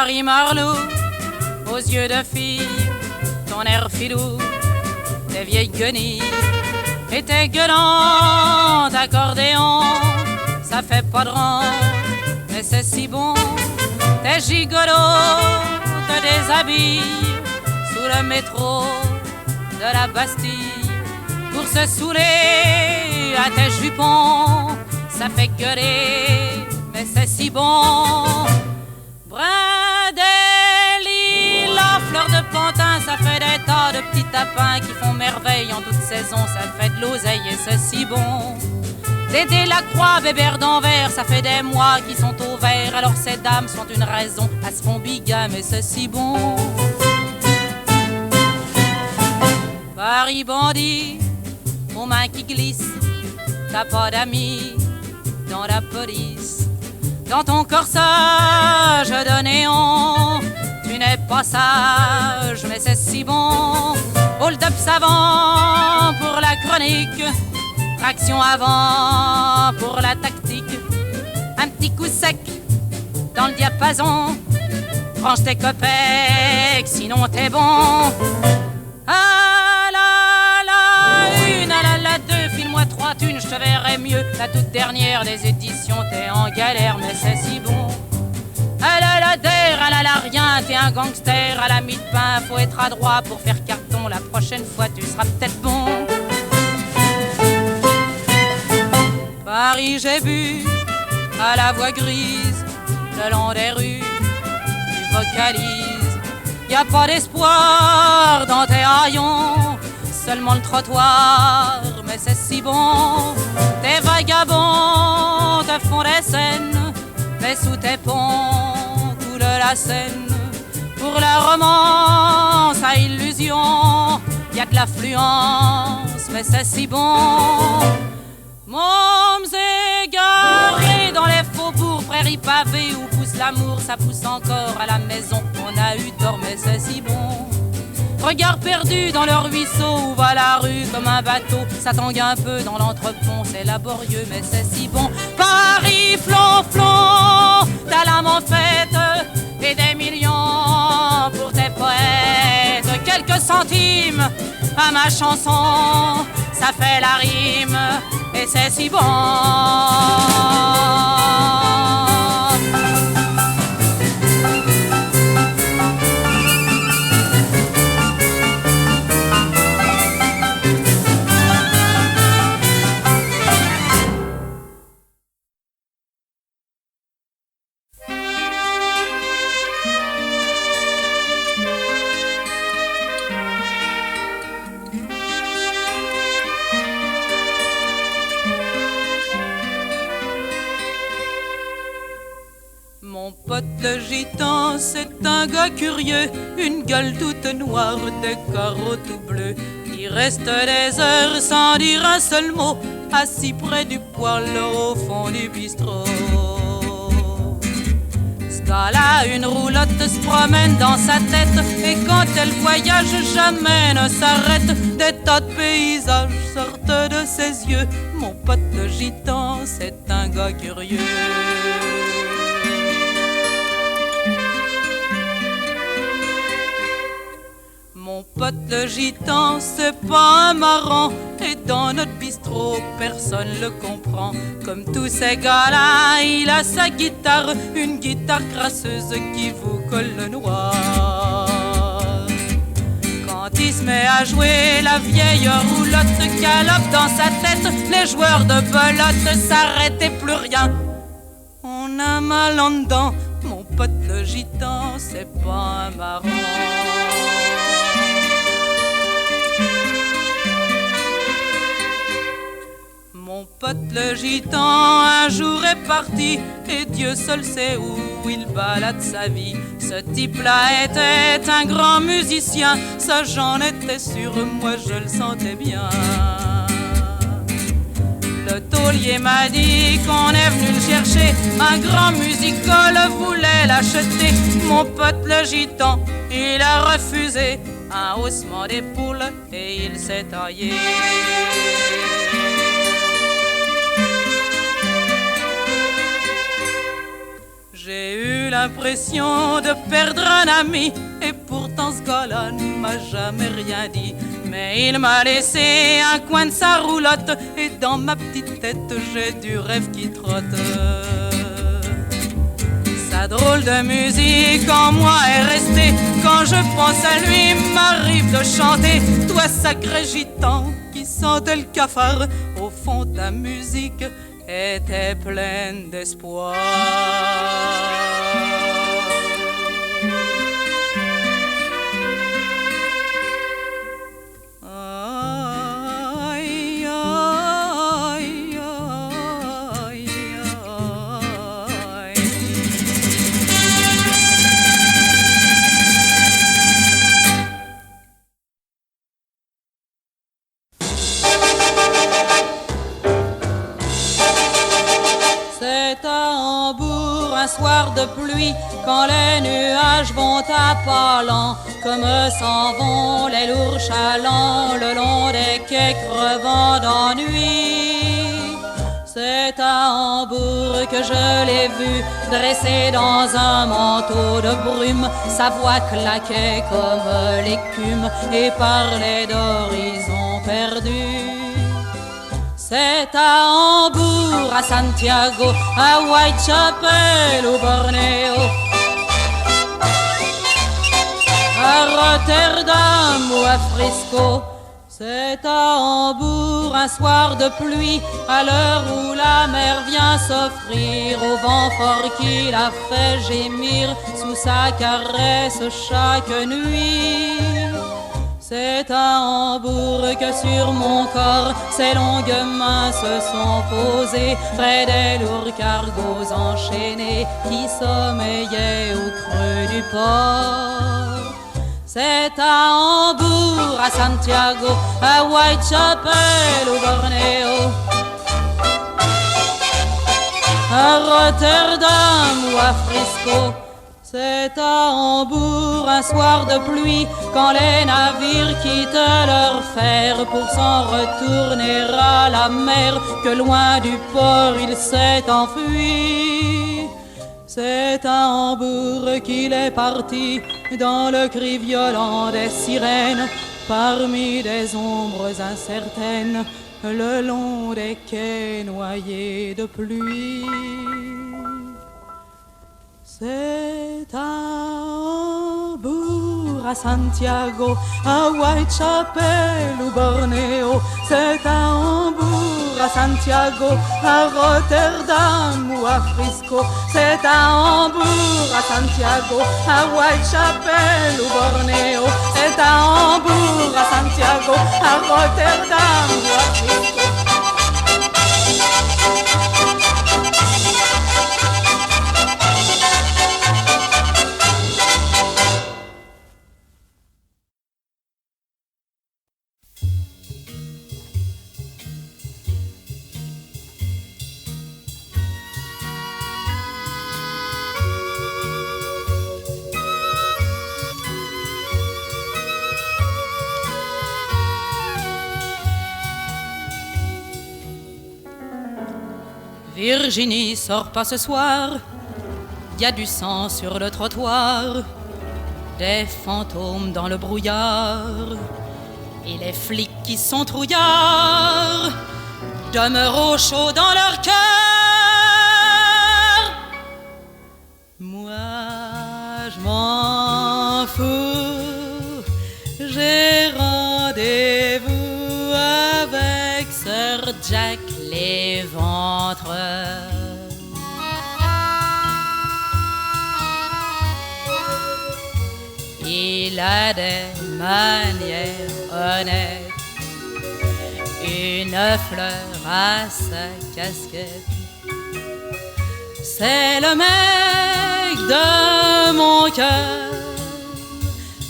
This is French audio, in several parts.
Marie-Marlou, aux yeux de fille, ton air filou, tes vieilles guenilles et tes gueulantes accordéons, ça fait pas de rang, mais c'est si bon. Tes gigolos te déshabillent sous le métro de la Bastille pour se saouler à tes jupons, ça fait gueuler, mais c'est si bon. Brin des lilas, fleurs de pantin, ça fait des tas de petits tapins qui font merveille en toute saison, ça fait de l'oseille et c'est si bon. Dédé Lacroix, Bébert d'Anvers, ça fait des mois qu'ils sont au vert, alors ces dames sont une raison à se font bigam et c'est si bon. Paris bandit, aux mains qui glissent, t'as pas d'amis dans la police. Dans ton corsage de néon, tu n'es pas sage, mais c'est si bon. Hold-up savant pour la chronique, traction avant pour la tactique. Un petit coup sec dans le diapason, branche tes copecs, sinon t'es bon. Ah la la une, ah la la deux, file-moi 3 thunes, je te verrai mieux. La toute dernière des éditions, t'es en galère, mais c'est si bon. Ah la la der, ah la la rien, t'es un gangster à la mie de pain. Faut être adroit pour faire carton, la prochaine fois tu seras peut-être bon. Paris j'ai bu à la voix grise, le long des rues, tu vocalises. Y a pas d'espoir dans tes haillons, seulement le trottoir, mais c'est si bon. Tes vagabonds te font des scènes, mais sous tes ponts coule la Seine. Pour la romance à illusion, y a de l'affluence, mais c'est si bon. Mômes égarés dans les faubourgs, prairies pavées où pousse l'amour, ça pousse encore à la maison. On a eu tort, mais c'est si bon. Regard perdu dans le ruisseau où va la rue comme un bateau, ça tangue un peu dans l'entrepont, c'est laborieux, mais c'est si bon. Paris flonflon, ta l'âme en fête et des millions pour tes poètes. Quelques centimes à ma chanson, ça fait la rime et c'est si bon. Mon pote le gitan, c'est un gars curieux, une gueule toute noire, des carreaux tout bleus. Il reste des heures sans dire un seul mot, assis près du poêle au fond du bistrot. Ce gars-là, une roulotte se promène dans sa tête, et quand elle voyage, jamais ne s'arrête. Des tas de paysages sortent de ses yeux. Mon pote le gitan, c'est un gars curieux. Mon pote le gitan, c'est pas un marrant, et dans notre bistrot, personne le comprend. Comme tous ces gars-là, il a sa guitare, une guitare crasseuse qui vous colle le noir. Quand il se met à jouer, la vieille roulotte galope dans sa tête. Les joueurs de belote s'arrêtent et plus rien. On a mal en dedans, mon pote le gitan, c'est pas un marrant. Mon pote le gitan un jour est parti, et Dieu seul sait où il balade sa vie. Ce type-là était un grand musicien, ça j'en étais sûr, moi je le sentais bien. Le taulier m'a dit qu'on est venu le chercher, un grand musicole voulait l'acheter. Mon pote le gitan, il a refusé, un haussement d'épaule et il s'est taillé. J'ai eu l'impression de perdre un ami. Et pourtant ce gars-là ne m'a jamais rien dit. Mais il m'a laissé un coin de sa roulotte. Et dans ma petite tête j'ai du rêve qui trotte. Sa drôle de musique en moi est restée. Quand je pense à lui, m'arrive de chanter. Toi sacré gitan qui sentait le cafard, au fond ta musique était pleine d'espoir. Un soir de pluie, quand les nuages vont à pas lents, comme s'en vont les lourds chalands le long des quais crevant d'ennui. C'est à Hambourg que je l'ai vu, dressé dans un manteau de brume. Sa voix claquait comme l'écume et parlait d'horizons perdus. C'est à Hambourg, à Santiago, à Whitechapel ou Bornéo, à Rotterdam ou à Frisco. C'est à Hambourg, un soir de pluie, à l'heure où la mer vient s'offrir au vent fort qui la fait gémir sous sa caresse chaque nuit. C'est à Hambourg que sur mon corps ses longues mains se sont posées près des lourds cargos enchaînés qui sommeillaient au creux du port. C'est à Hambourg, à Santiago, à Whitechapel ou Bornéo, à Rotterdam ou à Frisco. C'est à Hambourg, un soir de pluie, quand les navires quittent leur fer pour s'en retourner à la mer, que loin du port il s'est enfui. C'est à Hambourg qu'il est parti, dans le cri violent des sirènes, parmi des ombres incertaines, le long des quais noyés de pluie. C'est à Hambourg, à Santiago, à Whitechapel ou Bornéo. C'est à Hambourg, à Santiago, à Rotterdam ou à Frisco. C'est à Hambourg, à Santiago, à Whitechapel ou Bornéo. C'est à Hambourg, à Santiago, à Rotterdam ou à Frisco. Virginie, sors pas ce soir, y a du sang sur le trottoir, des fantômes dans le brouillard, et les flics qui sont trouillards demeurent au chaud dans leur cœur. Moi, je m'en fous, j'ai rendez-vous avec Sir Jack Léventreur. Il a des manières honnêtes, une fleur à sa casquette. C'est le mec de mon cœur,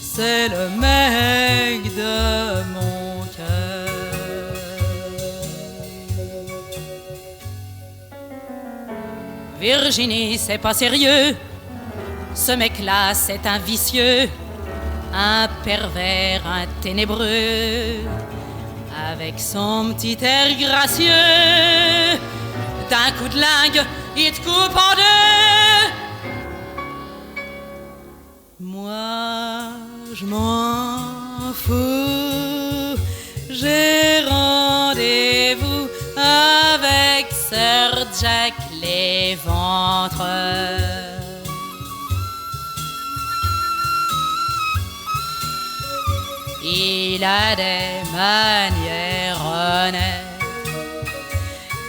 c'est le mec de mon cœur. Virginie, c'est pas sérieux, ce mec-là, c'est un vicieux, un pervers, un ténébreux, avec son petit air gracieux. D'un coup de lingue, il te coupe en deux. Moi, je m'en fous. J'ai rendez-vous avec Sir Jack l'Éventreur. Il a des manières honnêtes,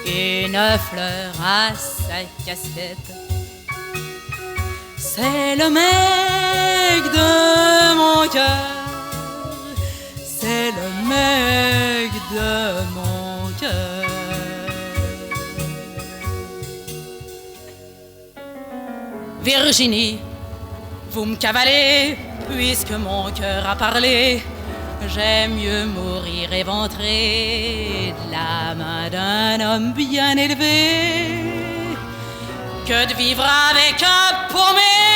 une fleur à sa casquette. C'est le mec de mon cœur, c'est le mec de mon cœur. Virginie, vous me cavalez, puisque mon cœur a parlé. J'aime mieux mourir éventré de la main d'un homme bien élevé que de vivre avec un paumé.